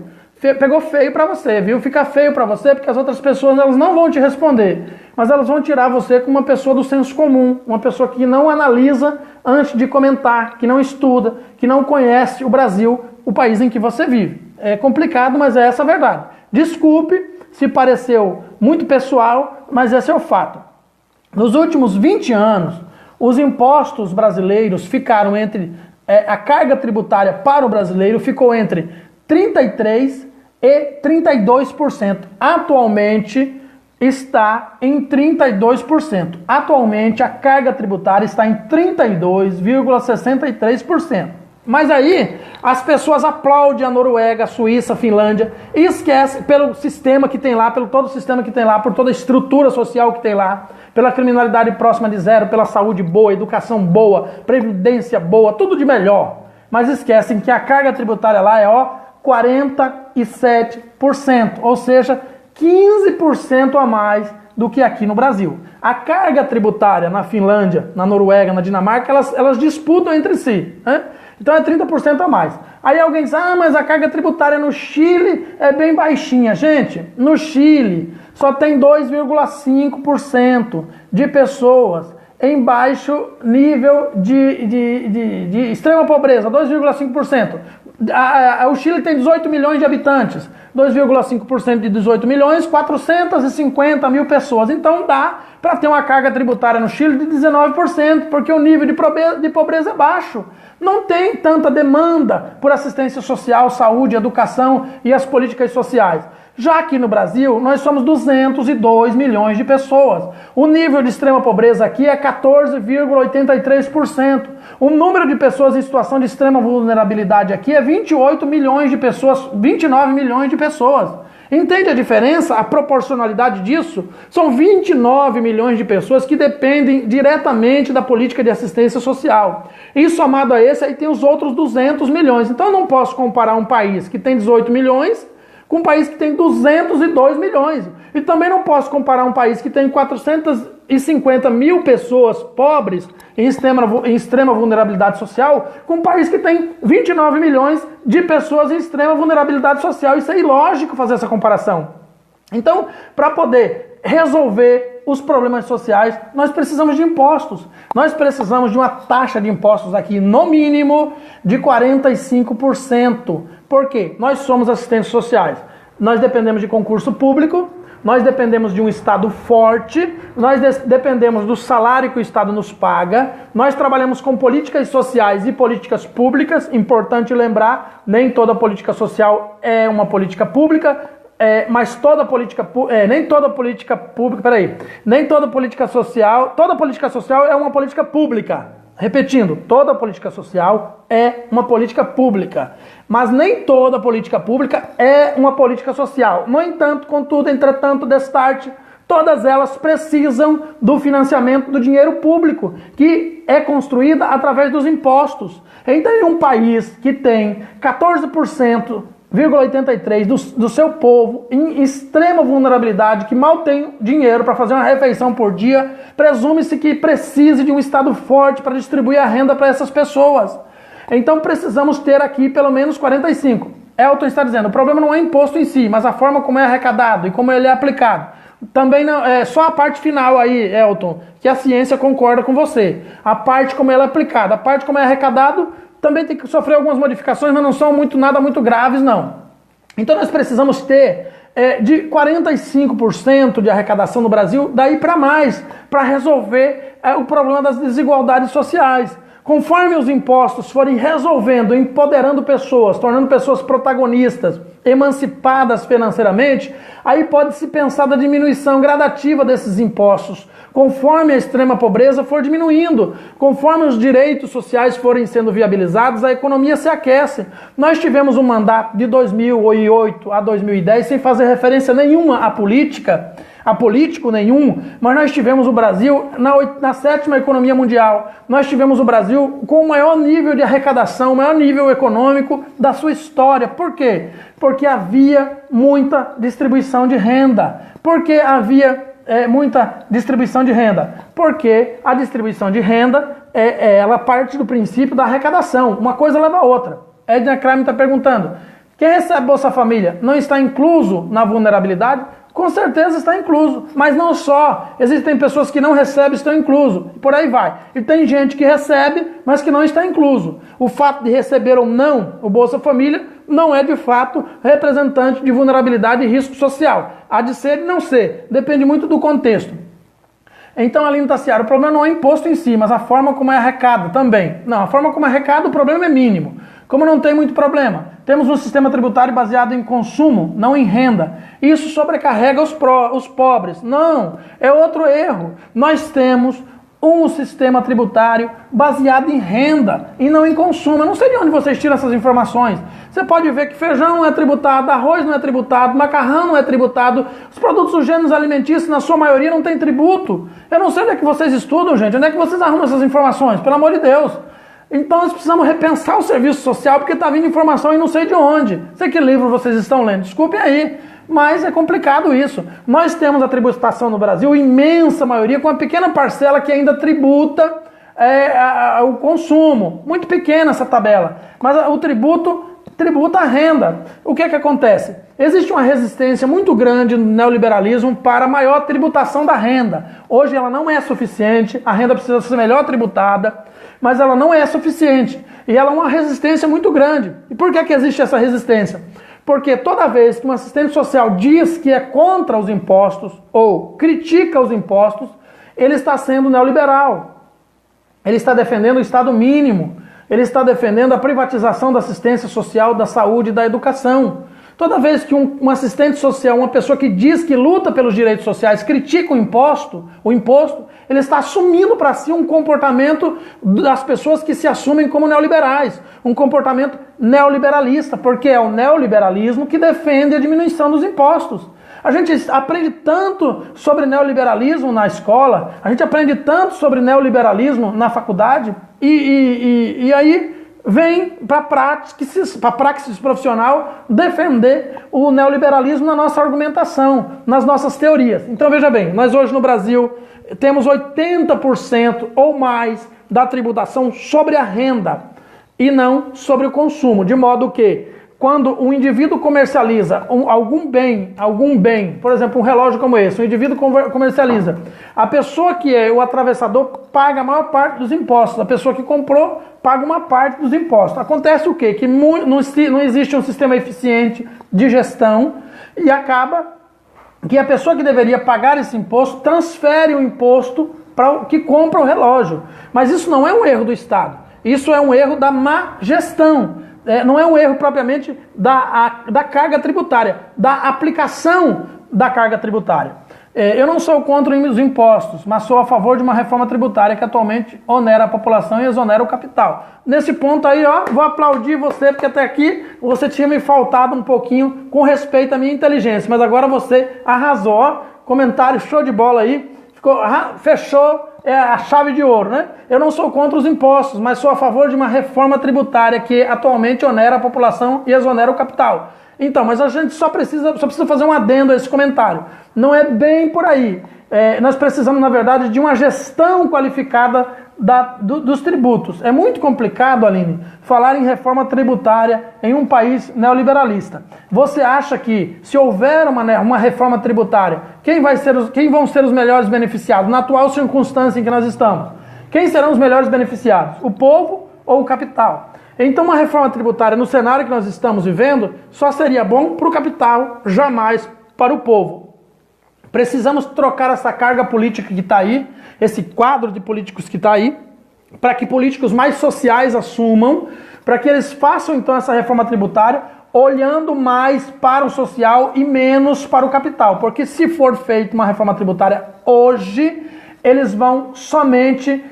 pegou feio para você, viu? Fica feio para você porque as outras pessoas elas não vão te responder, mas elas vão tirar você como uma pessoa do senso comum, uma pessoa que não analisa antes de comentar, que não estuda, que não conhece o Brasil, o país em que você vive. É complicado, mas é essa a verdade. Desculpe se pareceu muito pessoal, mas esse é o fato. Nos últimos 20 anos, os impostos brasileiros ficaram a carga tributária para o brasileiro ficou entre 33% e 32%. Atualmente está em 32%. Atualmente a carga tributária está em 32,63%. Mas aí as pessoas aplaudem a Noruega, a Suíça, a Finlândia e esquecem pelo sistema que tem lá, pelo todo o sistema que tem lá, por toda a estrutura social que tem lá, pela criminalidade próxima de zero, pela saúde boa, educação boa, previdência boa, tudo de melhor. Mas esquecem que a carga tributária lá é 47%, ou seja, 15% a mais do que aqui no Brasil. A carga tributária na Finlândia, na Noruega, na Dinamarca, elas disputam entre si, né? Então é 30% a mais. Aí alguém diz, mas a carga tributária no Chile é bem baixinha. Gente, no Chile só tem 2,5% de pessoas em baixo nível de extrema pobreza, 2,5%. O Chile tem 18 milhões de habitantes, 2,5% de 18 milhões, 450 mil pessoas. Então dá para ter uma carga tributária no Chile de 19%, porque o nível de pobreza é baixo. Não tem tanta demanda por assistência social, saúde, educação e as políticas sociais. Já aqui no Brasil, nós somos 202 milhões de pessoas. O nível de extrema pobreza aqui é 14,83%. O número de pessoas em situação de extrema vulnerabilidade aqui é 28 milhões de pessoas, 29 milhões de pessoas. Entende a diferença, a proporcionalidade disso? São 29 milhões de pessoas que dependem diretamente da política de assistência social. E somado a esse, aí tem os outros 200 milhões. Então eu não posso comparar um país que tem 18 milhões com um país que tem 202 milhões. E também não posso comparar um país que tem 450 mil pessoas pobres em extrema vulnerabilidade social com um país que tem 29 milhões de pessoas em extrema vulnerabilidade social. Isso é ilógico fazer essa comparação. Então, para poder resolver os problemas sociais, nós precisamos de impostos. Nós precisamos de uma taxa de impostos aqui, no mínimo, de 45%. Por quê? Nós somos assistentes sociais. Nós dependemos de concurso público, nós dependemos de um Estado forte, nós dependemos do salário que o Estado nos paga, nós trabalhamos com políticas sociais e políticas públicas. Importante lembrar, nem toda política social é uma política pública, mas toda política social é uma política pública. Repetindo, toda política social é uma política pública, mas nem toda política pública é uma política social. No entanto, contudo, entretanto, destarte, todas elas precisam do financiamento do dinheiro público, que é construída através dos impostos. Então, em um país que tem 14,83% do seu povo em extrema vulnerabilidade, que mal tem dinheiro para fazer uma refeição por dia, presume-se que precise de um Estado forte para distribuir a renda para essas pessoas. Então precisamos ter aqui pelo menos 45%. Elton está dizendo, o problema não é imposto em si, mas a forma como é arrecadado e como ele é aplicado. Também não, só a parte final aí, Elton, que a ciência concorda com você. A parte como ela é aplicada, a parte como é arrecadado, também tem que sofrer algumas modificações, mas não são nada muito graves, não. Então nós precisamos ter de 45% de arrecadação no Brasil, daí para mais, para resolver o problema das desigualdades sociais. Conforme os impostos forem resolvendo, empoderando pessoas, tornando pessoas protagonistas, emancipadas financeiramente, aí pode-se pensar da diminuição gradativa desses impostos, conforme a extrema pobreza for diminuindo, conforme os direitos sociais forem sendo viabilizados, a economia se aquece. Nós tivemos um mandato de 2008 a 2010 sem fazer referência nenhuma à política, a político nenhum, mas nós tivemos o Brasil na sétima economia mundial. Nós tivemos o Brasil com o maior nível de arrecadação, o maior nível econômico da sua história. Por quê? Porque havia muita distribuição de renda. Por que havia muita distribuição de renda? Porque a distribuição de renda ela parte do princípio da arrecadação. Uma coisa leva a outra. Edna Kramer está perguntando, quem recebe Bolsa Família não está incluso na vulnerabilidade? Com certeza está incluso, mas não só. Existem pessoas que não recebem e estão incluso. Por aí vai. E tem gente que recebe, mas que não está incluso. O fato de receber ou não o Bolsa Família não é de fato representante de vulnerabilidade e risco social. Há de ser e não ser. Depende muito do contexto. Então, Aline Tassiaro, o problema não é imposto em si, mas a forma como é arrecada também. Não, a forma como é arrecada, o problema é mínimo. Como não tem muito problema, temos um sistema tributário baseado em consumo, não em renda. Isso sobrecarrega os pobres. Não, é outro erro. Nós temos um sistema tributário baseado em renda e não em consumo. Eu não sei de onde vocês tiram essas informações. Você pode ver que feijão não é tributado, arroz não é tributado, macarrão não é tributado, os produtos dos gêneros alimentícios, na sua maioria, não tem tributo. Eu não sei onde é que vocês estudam, gente, onde é que vocês arrumam essas informações, pelo amor de Deus. Então nós precisamos repensar o serviço social, porque está vindo informação e não sei de onde. Sei que livro vocês estão lendo, desculpem aí, mas é complicado isso. Nós temos a tributação no Brasil, imensa maioria, com uma pequena parcela que ainda tributa o consumo. Muito pequena essa tabela, mas o tributo tributa a renda. O que acontece? Existe uma resistência muito grande no neoliberalismo para a maior tributação da renda. Hoje ela não é suficiente, a renda precisa ser melhor tributada, mas ela não é suficiente. E ela é uma resistência muito grande. E por que existe essa resistência? Porque toda vez que um assistente social diz que é contra os impostos ou critica os impostos, ele está sendo neoliberal. Ele está defendendo o Estado mínimo. Ele está defendendo a privatização da assistência social, da saúde e da educação. Toda vez que um assistente social, uma pessoa que diz que luta pelos direitos sociais, critica o imposto, ele está assumindo para si um comportamento das pessoas que se assumem como neoliberais, um comportamento neoliberalista, porque é o neoliberalismo que defende a diminuição dos impostos. A gente aprende tanto sobre neoliberalismo na escola, a gente aprende tanto sobre neoliberalismo na faculdade, e aí vem para a praxis profissional defender o neoliberalismo na nossa argumentação, nas nossas teorias. Então veja bem, nós hoje no Brasil temos 80% ou mais da tributação sobre a renda e não sobre o consumo, de modo que quando um indivíduo comercializa algum bem, por exemplo, um relógio como esse, um indivíduo comercializa, a pessoa que é o atravessador paga a maior parte dos impostos, a pessoa que comprou paga uma parte dos impostos. Acontece o quê? Que não existe um sistema eficiente de gestão e acaba que a pessoa que deveria pagar esse imposto transfere o imposto para o que compra o relógio. Mas isso não é um erro do Estado, isso é um erro da má gestão. Não é um erro propriamente da carga tributária, da aplicação da carga tributária. Eu não sou contra os impostos, mas sou a favor de uma reforma tributária que atualmente onera a população e exonera o capital. Nesse ponto aí, vou aplaudir você, porque até aqui você tinha me faltado um pouquinho com respeito à minha inteligência, mas agora você arrasou, comentário show de bola aí, fechou a chave de ouro, né? Eu não sou contra os impostos, mas sou a favor de uma reforma tributária que atualmente onera a população e exonera o capital. Então, mas a gente só precisa fazer um adendo a esse comentário. Não é bem por aí. Nós precisamos, na verdade, de uma gestão qualificada dos tributos. É muito complicado, Aline, falar em reforma tributária em um país neoliberalista. Você acha que, se houver uma reforma tributária, quem vão ser os melhores beneficiados na atual circunstância em que nós estamos? Quem serão os melhores beneficiados? O povo ou o capital? Então, uma reforma tributária no cenário que nós estamos vivendo só seria bom para o capital, jamais para o povo. Precisamos trocar essa carga política que está aí, esse quadro de políticos que está aí, para que políticos mais sociais assumam, para que eles façam então essa reforma tributária olhando mais para o social e menos para o capital. Porque se for feita uma reforma tributária hoje, eles vão somente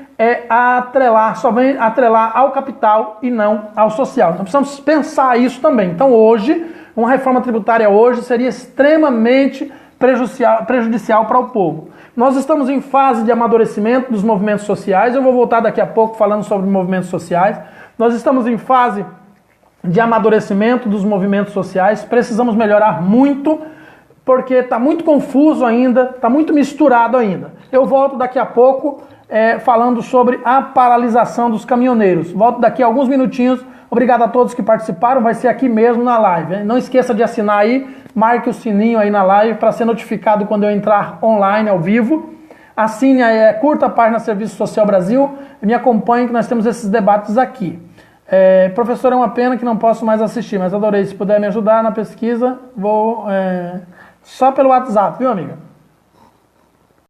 atrelar ao capital e não ao social. Então precisamos pensar isso também. Então hoje, uma reforma tributária hoje seria extremamente prejudicial para o povo. Nós estamos em fase de amadurecimento dos movimentos sociais, eu vou voltar daqui a pouco falando sobre movimentos sociais. Nós estamos em fase de amadurecimento dos movimentos sociais, precisamos melhorar muito, porque está muito confuso ainda, está muito misturado ainda. Eu volto daqui a pouco falando sobre a paralisação dos caminhoneiros. Volto daqui a alguns minutinhos. Obrigado a todos que participaram, vai ser aqui mesmo na live. Não esqueça de assinar aí, marque o sininho aí na live para ser notificado quando eu entrar online, ao vivo. Assine, curta a página Serviço Social Brasil e me acompanhe que nós temos esses debates aqui. Professor, é uma pena que não posso mais assistir, mas adorei. Se puder me ajudar na pesquisa, vou só pelo WhatsApp, viu, amiga?